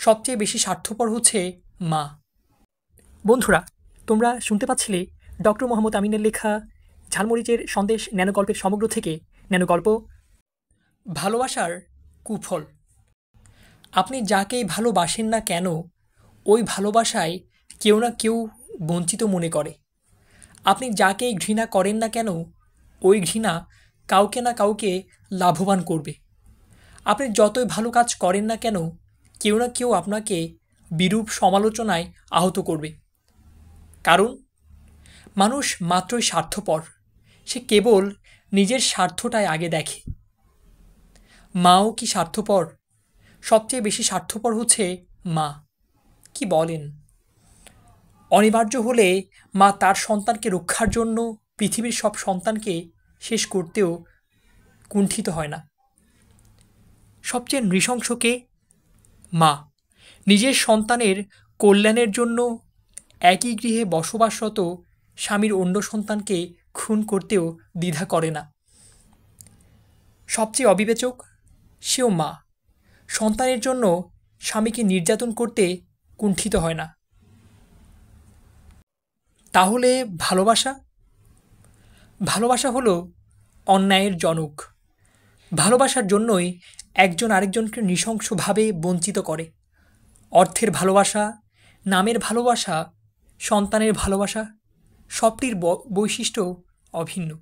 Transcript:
সবচেয়ে বেশি স্বার্থপর হচ্ছে মা। বন্ধুরা, তোমরা শুনতে পাচ্ছিলে ডক্টর মোহাম্মদ আমিনের লেখা ঝালমরিচের সন্দেশ ন্যানোগল্পের সমগ্র থেকে ন্যানোগল্প ভালোবাসার কুফল। আপনি যাকেই ভালোবাসেন না কেন, ওই ভালোবাসায় কেউ না কেউ বঞ্চিত মনে করে। আপনি যাকেই ঘৃণা করেন না কেন, ওই ঘৃণা কাউকে না কাউকে লাভবান করবে। আপনি যতই ভালো কাজ করেন না কেন, কেউ না কেউ আপনাকে বিরূপ সমালোচনায় আহত করবে। কারণ মানুষ মাত্রই স্বার্থপর, সে কেবল নিজের স্বার্থটাই আগে দেখে। মাও কি স্বার্থপর? সবচেয়ে বেশি স্বার্থপর হচ্ছে মা। কি বলেন? অনিবার্য হলে মা তার সন্তানকে রক্ষার জন্য পৃথিবীর সব সন্তানকে শেষ করতেও কুণ্ঠিত হয় না। সবচেয়ে নৃশংস কে? মা। নিজের সন্তানের কল্যাণের জন্য একই গৃহে বসবাসরত স্বামীর অন্য সন্তানকে খুন করতেও দ্বিধা করে না। সবচেয়ে অবিবেচক সেও মা। সন্তানের জন্য স্বামীকে নির্যাতন করতে কুণ্ঠিত হয় না। তাহলে ভালোবাসা? ভালোবাসা হলো অন্যায়ের জনক। ভালোবাসার জন্যই একজন আরেকজনকে নৃশংসভাবে বঞ্চিত করে। অর্থের ভালোবাসা, নামের ভালোবাসা, সন্তানের ভালোবাসা, সবটির বৈশিষ্ট্য অভিন্ন।